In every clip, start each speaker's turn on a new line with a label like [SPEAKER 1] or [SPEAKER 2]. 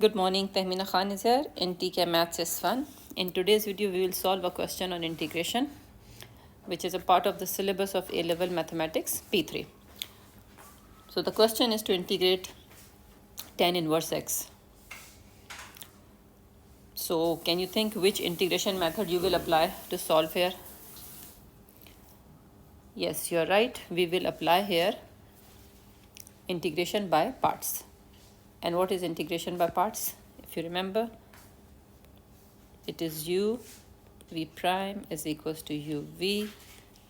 [SPEAKER 1] Good morning, Tehmina Khan is here in TKMaths S1. In today's video, we will solve a question on integration, which is a part of the syllabus of A Level Mathematics P3. So the question is to integrate tan inverse x. So can you think which integration method you will apply to solve here? Yes, you're right. We will apply here integration by parts. And what is integration by parts? If you remember, it is u v prime is equals to uv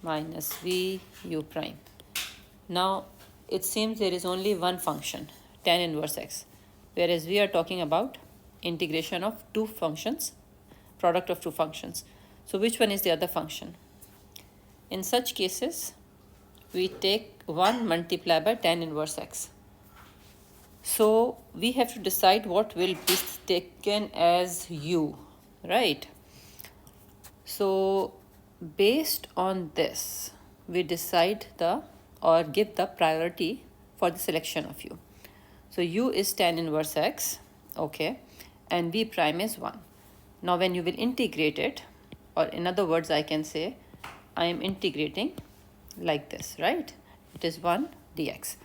[SPEAKER 1] minus v u prime. Now it seems there is only one function, tan inverse x, whereas we are talking about integration of two functions, product of two functions. So which one is the other function? In such cases, we take 1 multiplied by tan inverse x. So we have to decide what will be taken as u, right? So based on this, we decide give the priority for the selection of u. So u is tan inverse x, okay, and v prime is 1. Now when you will integrate it, or in other words I can say I am integrating like this, right? It is 1 dx.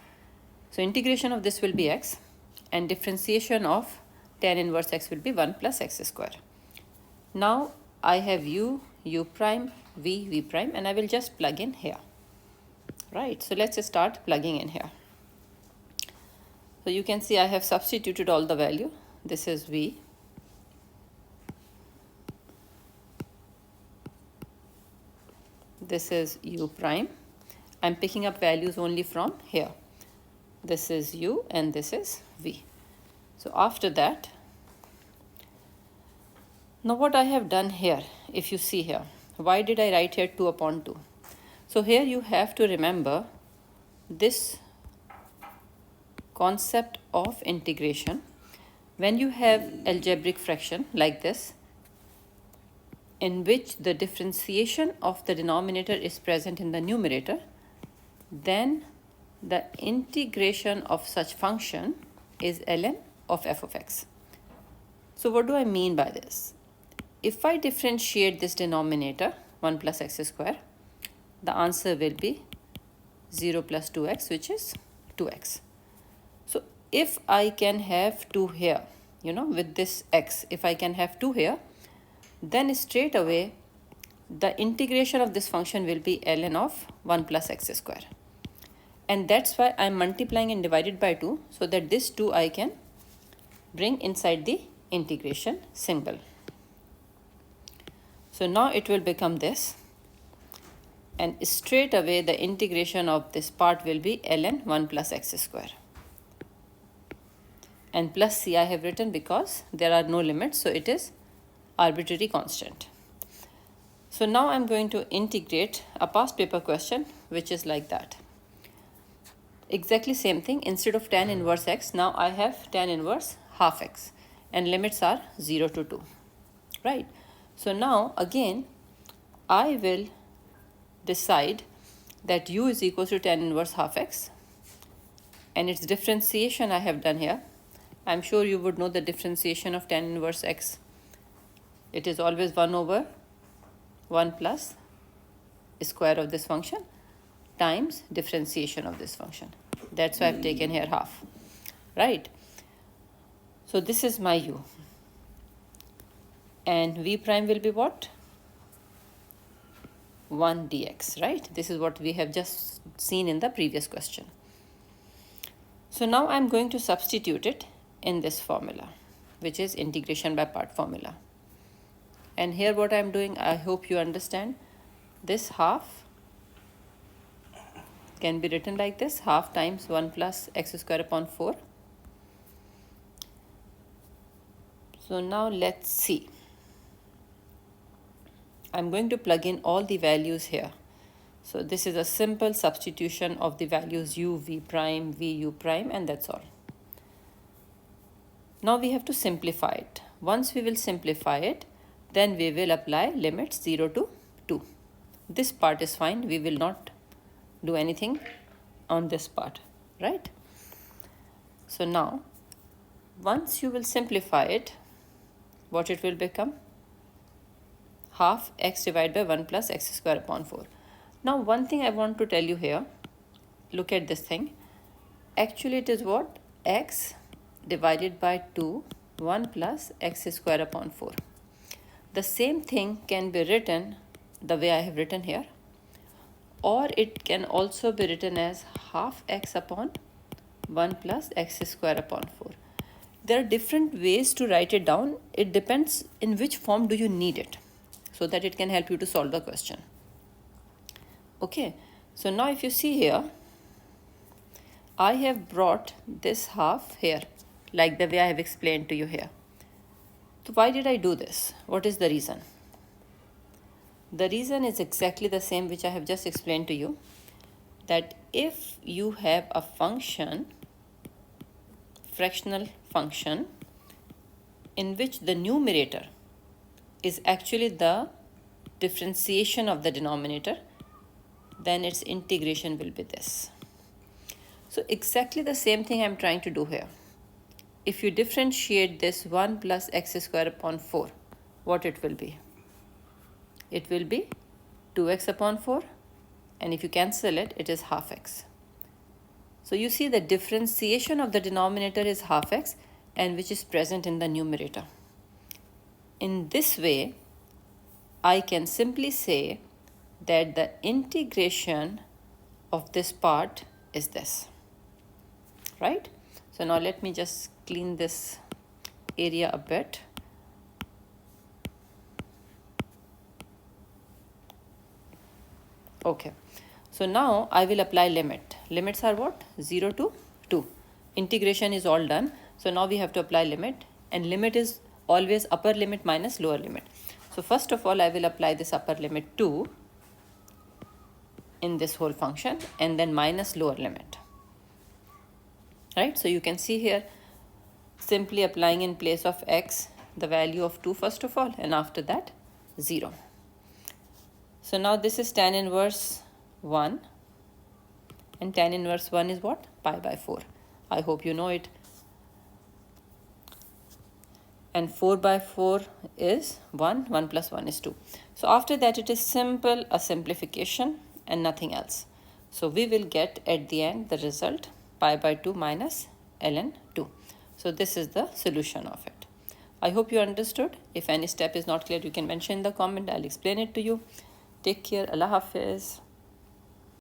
[SPEAKER 1] So integration of this will be x, and differentiation of tan inverse x will be 1 plus x square. Now I have u prime, v prime, and I will just plug in here, right? So let's start plugging in here. So you can see I have substituted all the value. This is v, this is u prime. I'm picking up values only from here. This is u and this is v. So after that, now what I have done here, if you see here, why did I write here 2 upon 2? So here you have to remember this concept of integration. When you have algebraic fraction like this, in which the differentiation of the denominator is present in the numerator, then the integration of such function is ln of f of x. So what do I mean by this? If I differentiate this denominator 1 plus x square, the answer will be 0 plus 2x, which is 2x. So if I can have 2 here, with this x, if I can have 2 here, then straight away the integration of this function will be ln of 1 plus x square. And that's why I'm multiplying and divided by 2, so that this 2 I can bring inside the integration symbol. So now it will become this, and straight away the integration of this part will be ln 1 plus x square. And plus c I have written because there are no limits, so it is arbitrary constant. So now I'm going to integrate a past paper question which is like that. Exactly same thing. Instead of tan inverse x, now I have tan inverse half x, and limits are 0 to 2, right? So now again I will decide that u is equal to tan inverse half x, and its differentiation I have done here. I'm sure you would know the differentiation of tan inverse x. It is always 1 over 1 plus square of this function times differentiation of this function. That's why I've taken here half, right? So this is my u, and v prime will be what? 1 dx, right? This is what we have just seen in the previous question. So now I'm going to substitute it in this formula, which is integration by part formula. And here what I'm doing, I hope you understand, this half can be written like this, half times 1 plus x square upon 4. So now let's see. I'm going to plug in all the values here. So this is a simple substitution of the values u, v prime, v, u prime, and that's all. Now we have to simplify it. Once we will simplify it, then we will apply limits 0 to 2. This part is fine. We will not do anything on this part, right? So now Once you will simplify it, what it will become? Half x divided by 1 plus x square upon 4. Now one thing I want to tell you here, look at this thing. Actually it is what? X divided by 2, 1 plus x square upon 4. The same thing can be written the way I have written here, or it can also be written as half x upon 1 plus x square upon 4. There are different ways to write it down. It depends in which form do you need it, so that it can help you to solve the question. Okay, so now if you see here, I have brought this half here, like the way I have explained to you here. So why did I do this? What is the reason? The reason is exactly the same which I have just explained to you, that if you have a function, fractional function, in which the numerator is actually the differentiation of the denominator, then its integration will be this. So exactly the same thing I'm trying to do here. If you differentiate this 1 plus x square upon 4, what it will be? It will be 2x upon 4, and if you cancel it, it is half x. So you see the differentiation of the denominator is half x, and which is present in the numerator. In this way, I can simply say that the integration of this part is this, right? So now let me just clean this area a bit. Okay, so now I will apply limit. Limits are what? 0 to 2. Integration is all done. So now we have to apply limit, and limit is always upper limit minus lower limit. So first of all, I will apply this upper limit 2 in this whole function, and then minus lower limit. Right? So you can see here, simply applying in place of x the value of 2 first of all, and after that 0. So now this is tan inverse 1, and tan inverse 1 is what? Pi by 4. I hope you know it. And 4 by 4 is 1, 1 plus 1 is 2. So after that it is simple, a simplification and nothing else. So we will get at the end the result pi by 2 minus ln 2. So this is the solution of it. I hope you understood. If any step is not clear, you can mention in the comment. I'll explain it to you. Take care. Allah Hafiz.